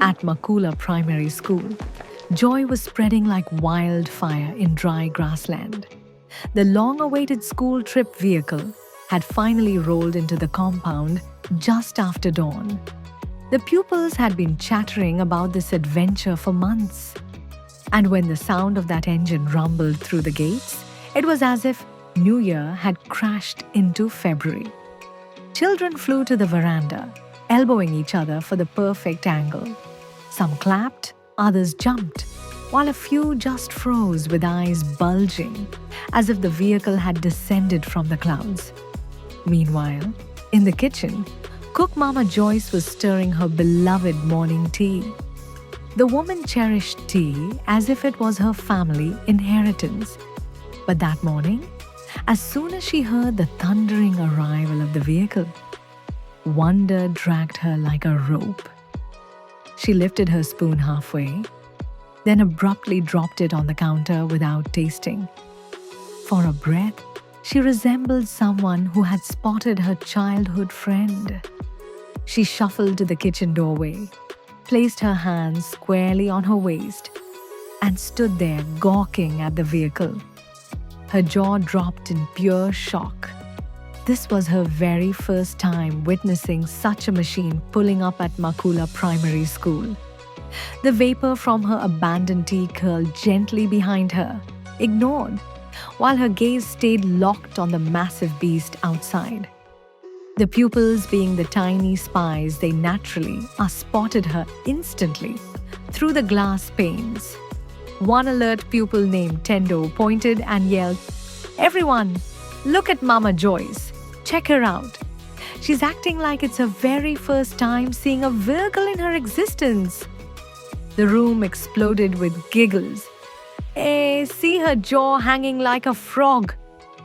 At Makula Primary School, joy was spreading like wildfire in dry grassland. The long-awaited school trip vehicle had finally rolled into the compound just after dawn. The pupils had been chattering about this adventure for months. And when the sound of that engine rumbled through the gates, it was as if New Year had crashed into February. Children flew to the veranda, elbowing each other for the perfect angle. Some clapped, others jumped, while a few just froze with eyes bulging, as if the vehicle had descended from the clouds. Meanwhile, in the kitchen, cook Mama Joyce was stirring her beloved morning tea. The woman cherished tea as if it was her family inheritance. But that morning, as soon as she heard the thundering arrival of the vehicle, wonder dragged her like a rope. She lifted her spoon halfway, then abruptly dropped it on the counter without tasting. For a breath, she resembled someone who had spotted her childhood friend. She shuffled to the kitchen doorway, placed her hands squarely on her waist, and stood there gawking at the vehicle. Her jaw dropped in pure shock. This was her very first time witnessing such a machine pulling up at Makula Primary School. The vapor from her abandoned tea curled gently behind her, ignored, while her gaze stayed locked on the massive beast outside. The pupils, being the tiny spies they naturally are, spotted her instantly through the glass panes. One alert pupil named Tendo pointed and yelled, "Everyone, look at Mama Joyce. Check her out. She's acting like it's her very first time seeing a vehicle in her existence." The room exploded with giggles. "Eh, see her jaw hanging like a frog,"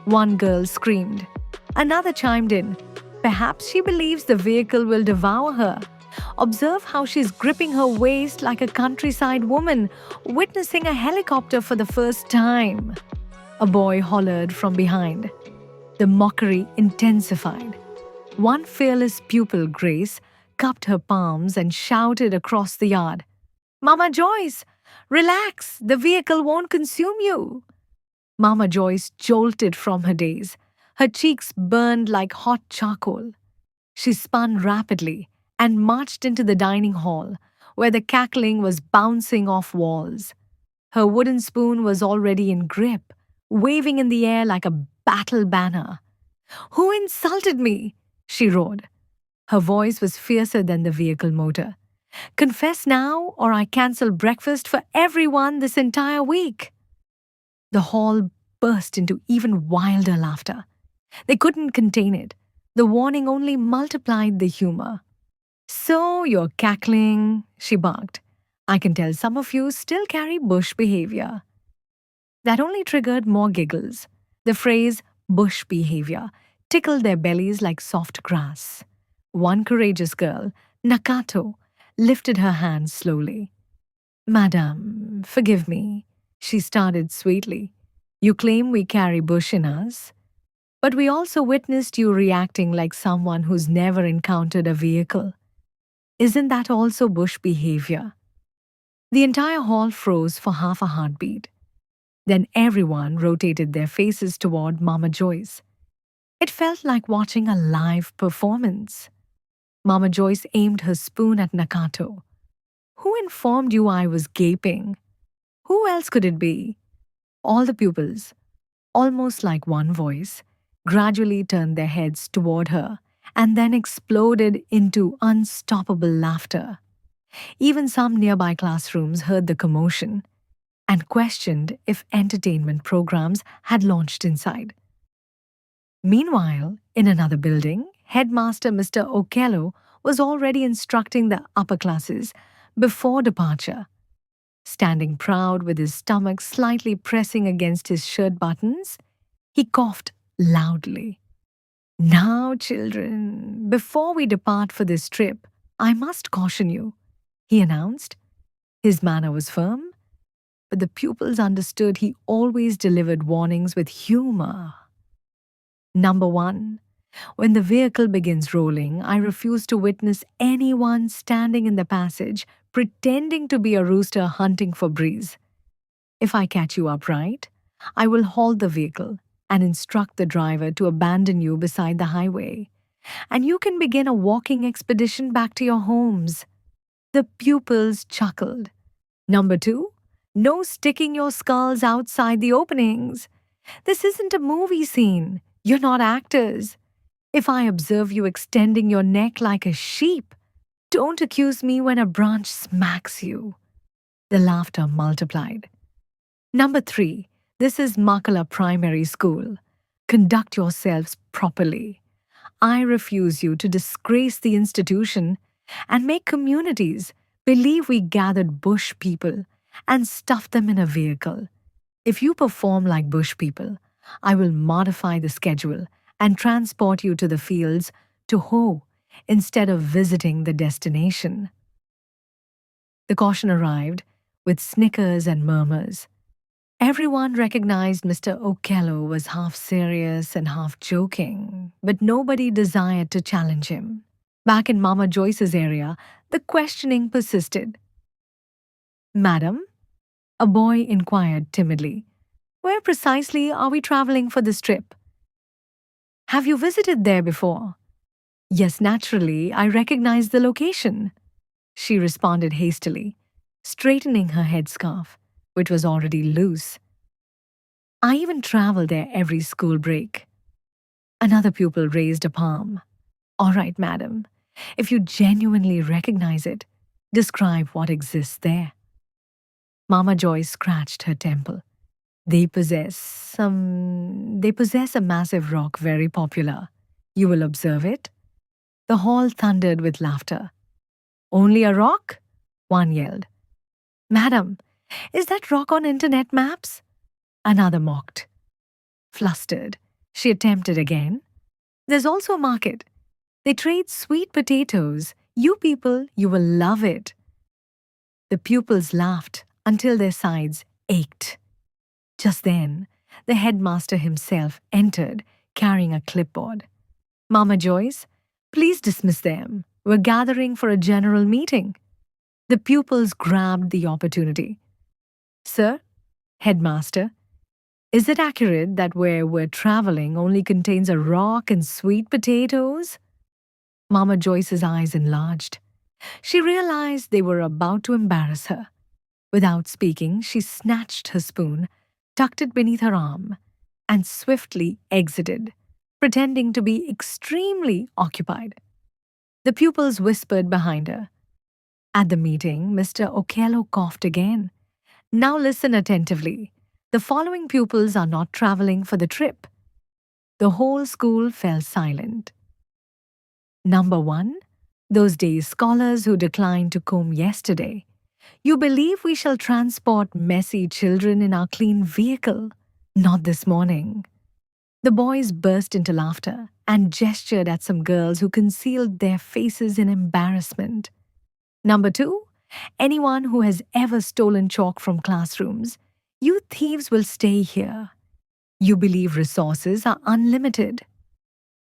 one girl screamed. Another chimed in, "Perhaps she believes the vehicle will devour her. Observe how she's gripping her waist like a countryside woman, witnessing a helicopter for the first time." A boy hollered from behind. The mockery intensified. One fearless pupil, Grace, cupped her palms and shouted across the yard, "Mama Joyce, relax, the vehicle won't consume you." Mama Joyce jolted from her daze. Her cheeks burned like hot charcoal. She spun rapidly and marched into the dining hall, where the cackling was bouncing off walls. Her wooden spoon was already in grip, waving in the air like a battle banner. "Who insulted me?" she roared. Her voice was fiercer than the vehicle motor. "Confess now, or I cancel breakfast for everyone this entire week." The hall burst into even wilder laughter. They couldn't contain it. The warning only multiplied the humor. "So you're cackling," she barked. "I can tell some of you still carry bush behavior." That only triggered more giggles. The phrase bush behavior tickled their bellies like soft grass. One courageous girl, Nakato, lifted her hands slowly. "Madam, forgive me," she started sweetly. "You claim we carry bush in us, but we also witnessed you reacting like someone who's never encountered a vehicle. Isn't that also bush behavior?" The entire hall froze for half a heartbeat. Then everyone rotated their faces toward Mama Joyce. It felt like watching a live performance. Mama Joyce aimed her spoon at Nakato. "Who informed you I was gaping? Who else could it be?" All the pupils, almost like one voice, gradually turned their heads toward her and then exploded into unstoppable laughter. Even some nearby classrooms heard the commotion and questioned if entertainment programs had launched inside. Meanwhile, in another building, Headmaster Mr. Okello was already instructing the upper classes before departure. Standing proud with his stomach slightly pressing against his shirt buttons, he coughed loudly. "Now, children, before we depart for this trip, I must caution you," he announced. His manner was firm, but the pupils understood he always delivered warnings with humor. "Number 1, When the vehicle begins rolling, I refuse to witness anyone standing in the passage pretending to be a rooster hunting for breeze. If I catch you upright, I will halt the vehicle and instruct the driver to abandon you beside the highway, and you can begin a walking expedition back to your homes. The pupils chuckled. Number two, no sticking your skulls outside the openings. This isn't a movie scene. You're not actors. If I observe you extending your neck like a sheep, don't accuse me when a branch smacks you. The laughter multiplied. Number three, this is Makula Primary School. Conduct yourselves properly. I refuse you to disgrace the institution and make communities believe we gathered bush people and stuffed them in a vehicle. If you perform like bush people, I will modify the schedule and transport you to the fields to hoe instead of visiting the destination. The caution arrived with snickers and murmurs. Everyone recognized Mr. Okello was half serious and half joking, but nobody desired to challenge him. Back in Mama Joyce's area, the questioning persisted. Madam, a boy inquired timidly, where precisely are we traveling for this trip? Have you visited there before? Yes, naturally, I recognize the location, she responded hastily, straightening her headscarf, which was already loose. I even travel there every school break. Another pupil raised a palm. All right, madam, if you genuinely recognize it, describe what exists there. Mama Joyce scratched her temple. They possess a massive rock very popular. You will observe it. The hall thundered with laughter. Only a rock? One yelled. Madam, is that rock on internet maps? Another mocked. Flustered, she attempted again. There's also a market. They trade sweet potatoes. You people, you will love it. The pupils laughed until their sides ached. Just then, the headmaster himself entered, carrying a clipboard. Mama Joyce, please dismiss them. We're gathering for a general meeting. The pupils grabbed the opportunity. Sir, Headmaster, is it accurate that where we're traveling only contains a rock and sweet potatoes? Mama Joyce's eyes enlarged. She realized they were about to embarrass her. Without speaking, she snatched her spoon, tucked it beneath her arm, and swiftly exited, pretending to be extremely occupied. The pupils whispered behind her. At the meeting, Mr. Okello coughed again. Now listen attentively. The following pupils are not traveling for the trip. The whole school fell silent. Number 1. Those day scholars who declined to comb yesterday. You believe we shall transport messy children in our clean vehicle? Not this morning. The boys burst into laughter and gestured at some girls who concealed their faces in embarrassment. Number 2. Anyone who has ever stolen chalk from classrooms. You thieves will stay here. You believe resources are unlimited.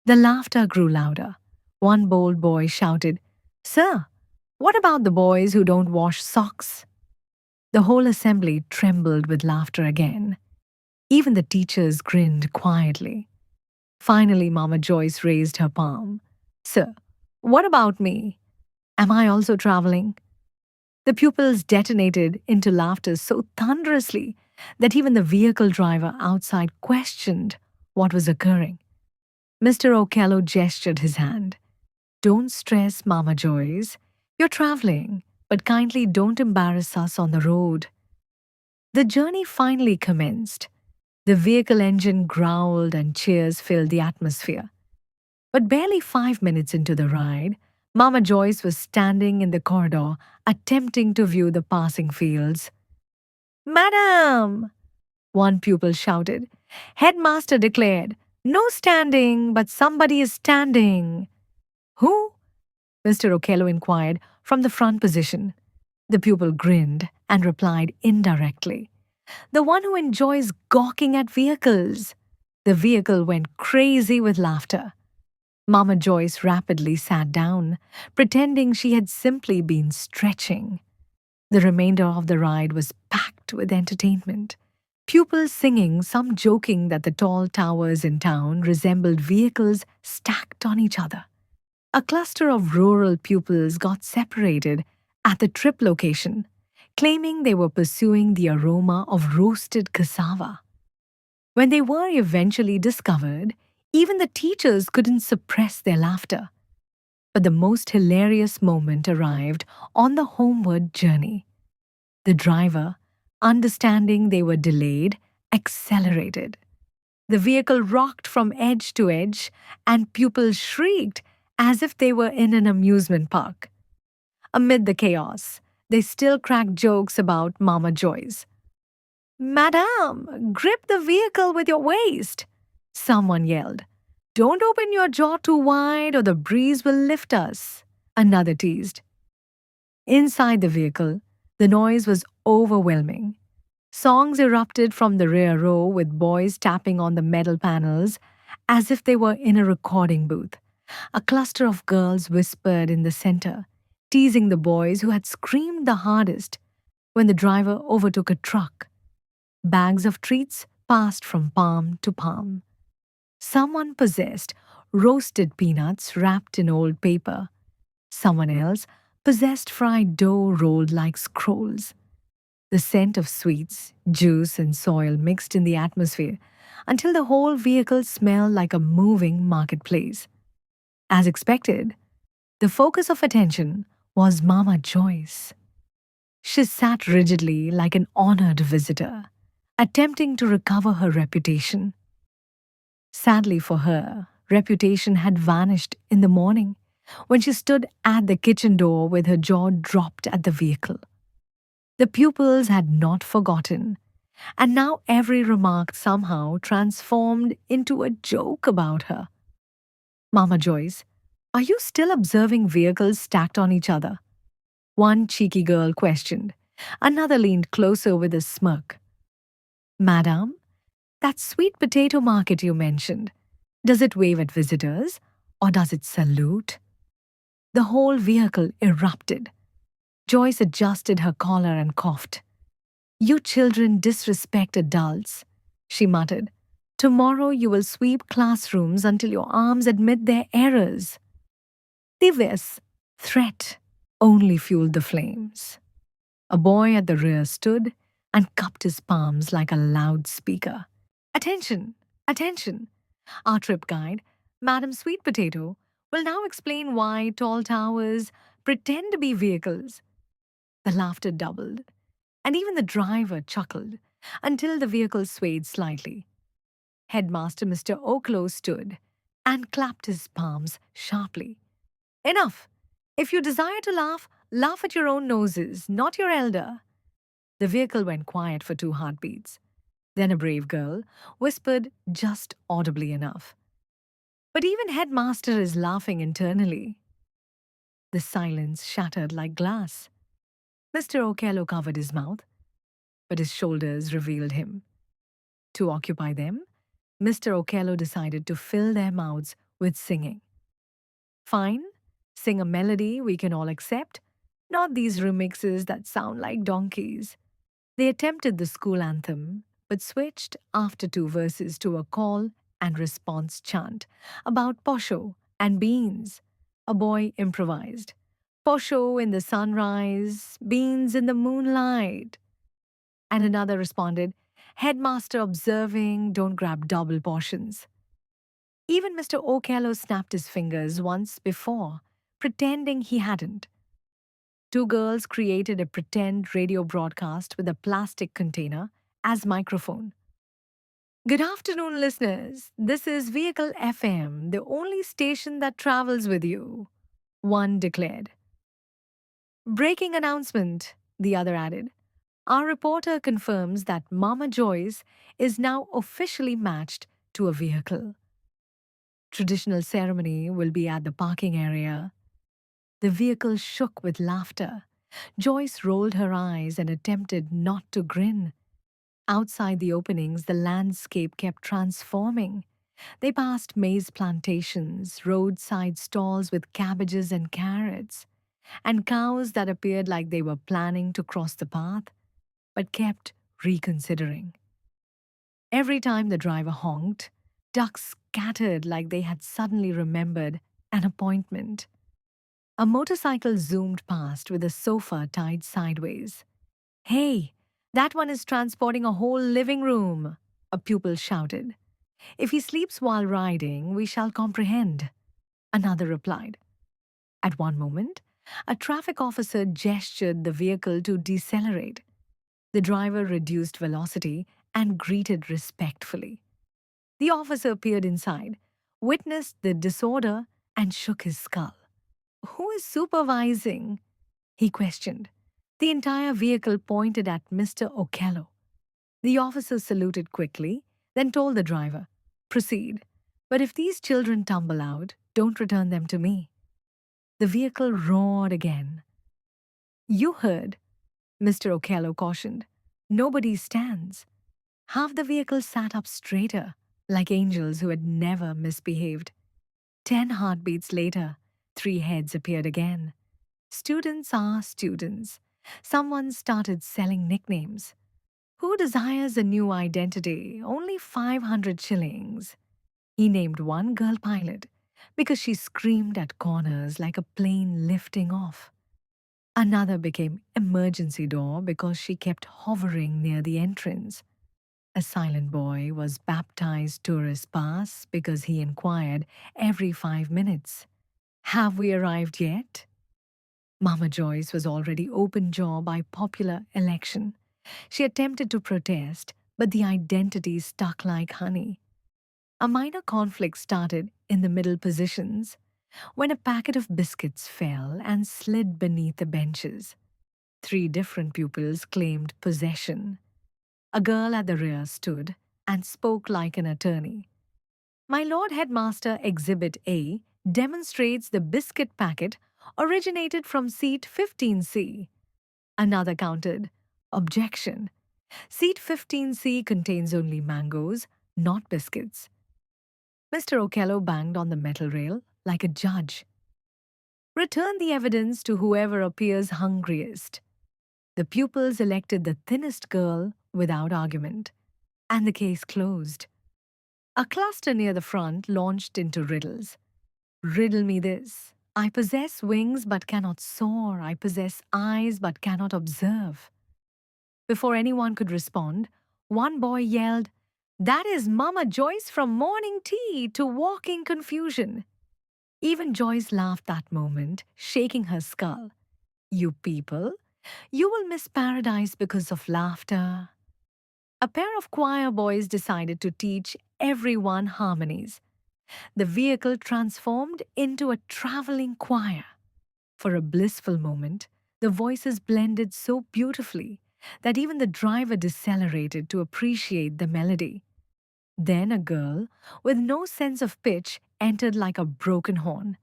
The laughter grew louder. One bold boy shouted, Sir, what about the boys who don't wash socks? The whole assembly trembled with laughter again. Even the teachers grinned quietly. Finally, Mama Joyce raised her palm. Sir, what about me? Am I also traveling? The pupils detonated into laughter so thunderously that even the vehicle driver outside questioned what was occurring. Mr. Okello gestured his hand. Don't stress, Mama Joyce. You're traveling, but kindly don't embarrass us on the road. The journey finally commenced. The vehicle engine growled and cheers filled the atmosphere. But barely 5 minutes into the ride, Mama Joyce was standing in the corridor, attempting to view the passing fields. Madam! One pupil shouted. Headmaster declared, No standing, but somebody is standing. Who? Mr. Okello inquired from the front position. The pupil grinned and replied indirectly. The one who enjoys gawking at vehicles. The vehicle went crazy with laughter. Mama Joyce rapidly sat down, pretending she had simply been stretching. The remainder of the ride was packed with entertainment. Pupils singing, some joking that the tall towers in town resembled vehicles stacked on each other. A cluster of rural pupils got separated at the trip location, claiming they were pursuing the aroma of roasted cassava. When they were eventually discovered, even the teachers couldn't suppress their laughter. But the most hilarious moment arrived on the homeward journey. The driver, understanding they were delayed, accelerated. The vehicle rocked from edge to edge, and pupils shrieked as if they were in an amusement park. Amid the chaos, they still cracked jokes about Mama Joyce. Madame, grip the vehicle with your waist, someone yelled. Don't open your jaw too wide or the breeze will lift us, another teased. Inside the vehicle, the noise was overwhelming. Songs erupted from the rear row with boys tapping on the metal panels as if they were in a recording booth. A cluster of girls whispered in the center, teasing the boys who had screamed the hardest when the driver overtook a truck. Bags of treats passed from palm to palm. Someone possessed roasted peanuts wrapped in old paper. Someone else possessed fried dough rolled like scrolls. The scent of sweets, juice, and soil mixed in the atmosphere until the whole vehicle smelled like a moving marketplace. As expected, the focus of attention was Mama Joyce. She sat rigidly like an honored visitor, attempting to recover her reputation. Sadly for her, reputation had vanished in the morning when she stood at the kitchen door with her jaw dropped at the vehicle. The pupils had not forgotten, and now every remark somehow transformed into a joke about her. Mama Joyce, are you still observing vehicles stacked on each other? One cheeky girl questioned. Another leaned closer with a smirk. Madam, that sweet potato market you mentioned, does it wave at visitors or does it salute? The whole vehicle erupted. Joyce adjusted her collar and coughed. You children disrespect adults, she muttered. Tomorrow you will sweep classrooms until your arms admit their errors. This threat only fueled the flames. A boy at the rear stood and cupped his palms like a loudspeaker. Attention! Attention! Our trip guide, Madam Sweet Potato, will now explain why tall towers pretend to be vehicles. The laughter doubled, and even the driver chuckled until the vehicle swayed slightly. Headmaster Mr. Okello stood and clapped his palms sharply. Enough! If you desire to laugh, laugh at your own noses, not your elder. The vehicle went quiet for 2 heartbeats. Then a brave girl whispered just audibly enough. But even Headmaster is laughing internally. The silence shattered like glass. Mr. Okello covered his mouth, but his shoulders revealed him. To occupy them, Mr. Okello decided to fill their mouths with singing. Fine, sing a melody we can all accept, not these remixes that sound like donkeys. They attempted the school anthem, but switched after 2 verses to a call and response chant about posho and beans. A boy improvised. Posho in the sunrise, beans in the moonlight. And another responded, Headmaster observing, don't grab double portions. Even Mr. Okello snapped his fingers once before, pretending he hadn't. 2 girls created a pretend radio broadcast with a plastic container as microphone. Good afternoon, listeners. This is Vehicle FM, the only station that travels with you, one declared. Breaking announcement, the other added. Our reporter confirms that Mama Joyce is now officially matched to a vehicle. Traditional ceremony will be at the parking area. The vehicle shook with laughter. Joyce rolled her eyes and attempted not to grin. Outside the openings, the landscape kept transforming. They passed maize plantations, roadside stalls with cabbages and carrots, and cows that appeared like they were planning to cross the path but kept reconsidering. Every time the driver honked, ducks scattered like they had suddenly remembered an appointment. A motorcycle zoomed past with a sofa tied sideways. Hey, that one is transporting a whole living room, a pupil shouted. If he sleeps while riding, we shall comprehend, another replied. At one moment, a traffic officer gestured the vehicle to decelerate. The driver reduced velocity and greeted respectfully. The officer peered inside, witnessed the disorder, and shook his skull. Who is supervising? He questioned. The entire vehicle pointed at Mr. Okello. The officer saluted quickly, then told the driver, proceed. But if these children tumble out, don't return them to me. The vehicle roared again. You heard, Mr. Okello cautioned. Nobody stands. Half the vehicle sat up straighter, like angels who had never misbehaved. 10 heartbeats later, 3 heads appeared again. Students are students. Someone started selling nicknames. Who desires a new identity? Only 500 shillings. He named one girl pilot because she screamed at corners like a plane lifting off. Another became emergency door because she kept hovering near the entrance. A silent boy was baptized tourist pass because he inquired every 5 minutes. Have we arrived yet? Mama Joyce was already open jaw by popular election. She attempted to protest, but the identity stuck like honey. A minor conflict started in the middle positions when a packet of biscuits fell and slid beneath the benches. 3 different pupils claimed possession. A girl at the rear stood and spoke like an attorney. My Lord Headmaster Exhibit A demonstrates the biscuit packet originated from seat 15C. Another countered, objection. Seat 15C contains only mangoes, not biscuits. Mr. Okello banged on the metal rail like a judge. Return the evidence to whoever appears hungriest. The pupils elected the thinnest girl without argument, and the case closed. A cluster near the front launched into riddles. Riddle me this. I possess wings but cannot soar. I possess eyes but cannot observe. Before anyone could respond, one boy yelled, That is Mama Joyce from morning tea to walking confusion. Even Joyce laughed that moment, shaking her skull. You people, you will miss paradise because of laughter. A pair of choir boys decided to teach everyone harmonies. The vehicle transformed into a traveling choir. For a blissful moment, the voices blended so beautifully that even the driver decelerated to appreciate the melody. Then a girl, with no sense of pitch, entered like a broken horn,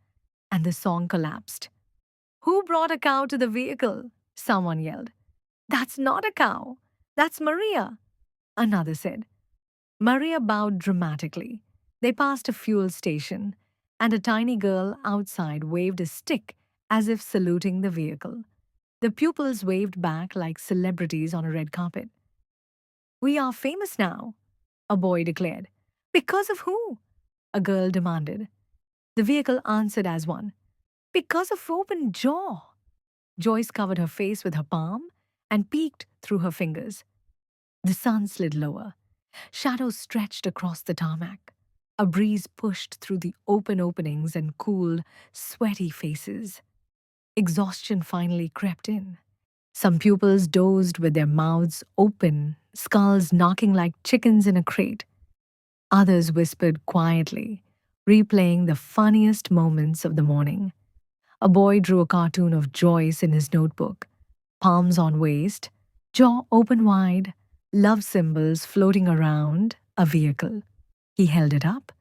and the song collapsed. Who brought a cow to the vehicle? Someone yelled. That's not a cow. That's Maria, another said. Maria bowed dramatically. They passed a fuel station, and a tiny girl outside waved a stick as if saluting the vehicle. The pupils waved back like celebrities on a red carpet. We are famous now, a boy declared. Because of who? A girl demanded. The vehicle answered as one. Because of open jaw. Joyce covered her face with her palm and peeked through her fingers. The sun slid lower. Shadows stretched across the tarmac. A breeze pushed through the open openings and cooled sweaty faces. Exhaustion finally crept in. Some pupils dozed with their mouths open, skulls knocking like chickens in a crate. Others whispered quietly, replaying the funniest moments of the morning. A boy drew a cartoon of Joyce in his notebook, palms on waist, jaw open wide, love symbols floating around a vehicle. He held it up.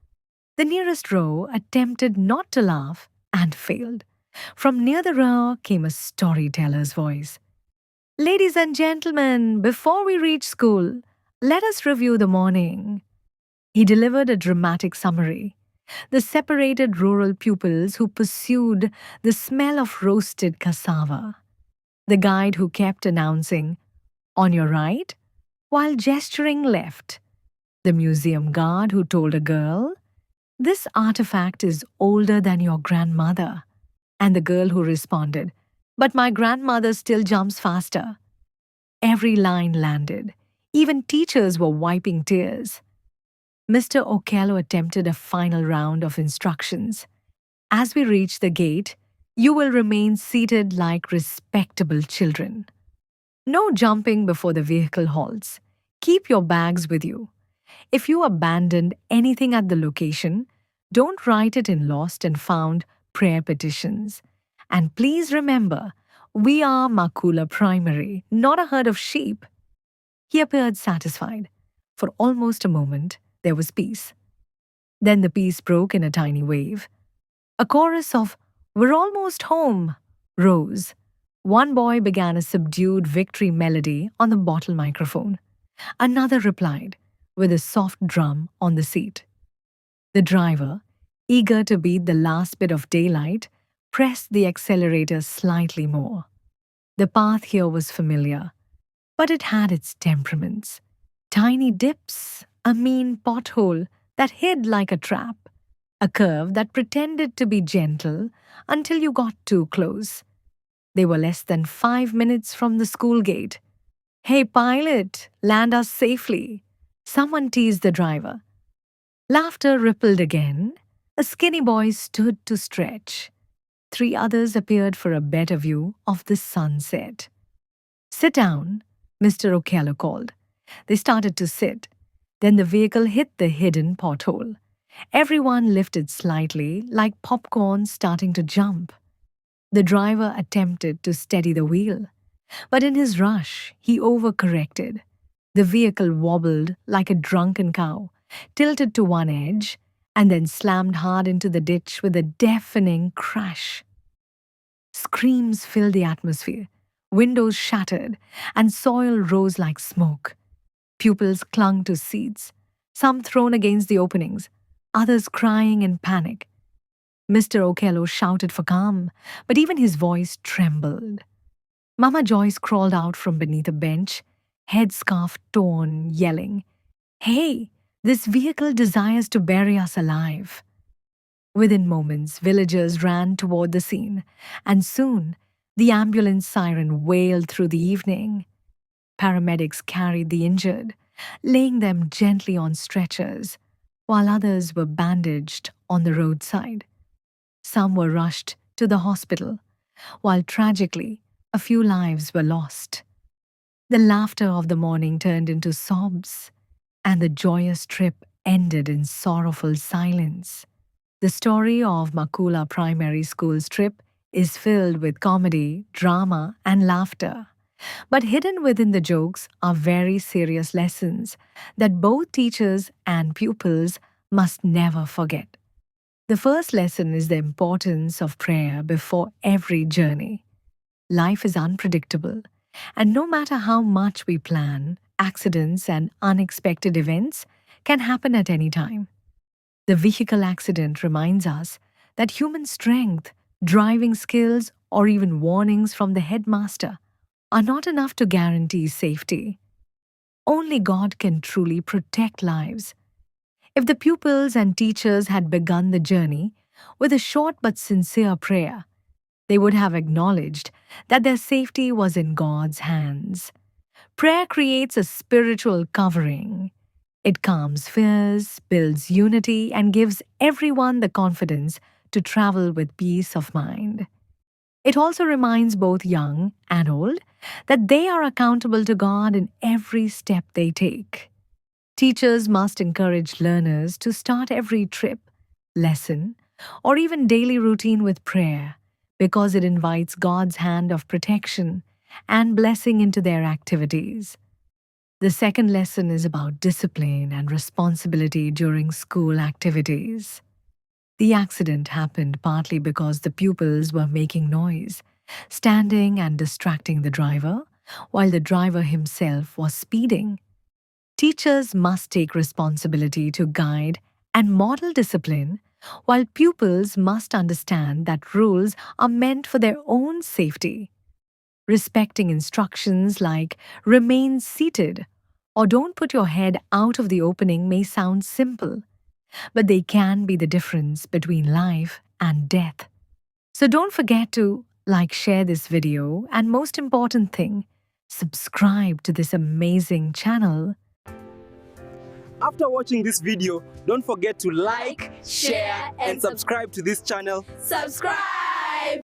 The nearest row attempted not to laugh and failed. From near the rear came a storyteller's voice. Ladies and gentlemen, before we reach school, let us review the morning. He delivered a dramatic summary. The separated rural pupils who pursued the smell of roasted cassava. The guide who kept announcing, "On your right," while gesturing left. The museum guard who told a girl, "This artifact is older than your grandmother." And the girl who responded, "But my grandmother still jumps faster." Every line landed. Even teachers were wiping tears. Mr. Okello attempted a final round of instructions. "As we reach the gate, you will remain seated like respectable children. No jumping before the vehicle halts. Keep your bags with you. If you abandoned anything at the location, don't write it in lost and found prayer petitions. And please remember, we are Makula Primary, not a herd of sheep." He appeared satisfied. For almost a moment, there was peace. Then the peace broke in a tiny wave. A chorus of "We're almost home" rose. One boy began a subdued victory melody on the bottle microphone. Another replied with a soft drum on the seat. The driver, eager to beat the last bit of daylight, pressed the accelerator slightly more. The path here was familiar, but it had its temperaments. Tiny dips, a mean pothole that hid like a trap, a curve that pretended to be gentle until you got too close. They were less than 5 minutes from the school gate. "Hey, pilot, land us safely," someone teased the driver. Laughter rippled again. A skinny boy stood to stretch. 3 others appeared for a better view of the sunset. "Sit down," Mr. Okello called. They started to sit. Then the vehicle hit the hidden pothole. Everyone lifted slightly, like popcorn starting to jump. The driver attempted to steady the wheel, but in his rush, he overcorrected. The vehicle wobbled like a drunken cow, tilted to one edge, and then slammed hard into the ditch with a deafening crash. Screams filled the atmosphere. Windows shattered, and soil rose like smoke. Pupils clung to seats, some thrown against the openings, others crying in panic. Mr. Okello shouted for calm, but even his voice trembled. Mama Joyce crawled out from beneath a bench, headscarf torn, yelling, "Hey, this vehicle desires to bury us alive." Within moments, villagers ran toward the scene, and soon the ambulance siren wailed through the evening. Paramedics carried the injured, laying them gently on stretchers, while others were bandaged on the roadside. Some were rushed to the hospital, while tragically, a few lives were lost. The laughter of the morning turned into sobs, and the joyous trip ended in sorrowful silence. The story of Makula Primary School's trip is filled with comedy, drama, and laughter. But hidden within the jokes are very serious lessons that both teachers and pupils must never forget. The first lesson is the importance of prayer before every journey. Life is unpredictable, and no matter how much we plan, accidents and unexpected events can happen at any time. The vehicle accident reminds us that human strength, driving skills, or even warnings from the headmaster are not enough to guarantee safety. Only God can truly protect lives. If the pupils and teachers had begun the journey with a short but sincere prayer, they would have acknowledged that their safety was in God's hands. Prayer creates a spiritual covering. It calms fears, builds unity, and gives everyone the confidence to travel with peace of mind. It also reminds both young and old that they are accountable to God in every step they take. Teachers must encourage learners to start every trip, lesson, or even daily routine with prayer because it invites God's hand of protection and blessing into their activities. The second lesson is about discipline and responsibility during school activities. The accident happened partly because the pupils were making noise, standing and distracting the driver, while the driver himself was speeding. Teachers must take responsibility to guide and model discipline, while pupils must understand that rules are meant for their own safety. Respecting instructions like remain seated or don't put your head out of the opening may sound simple, but they can be the difference between life and death. So don't forget to like, share this video, and most important thing, subscribe to this amazing channel. After watching this video, don't forget to like, share, and subscribe to this channel. Subscribe!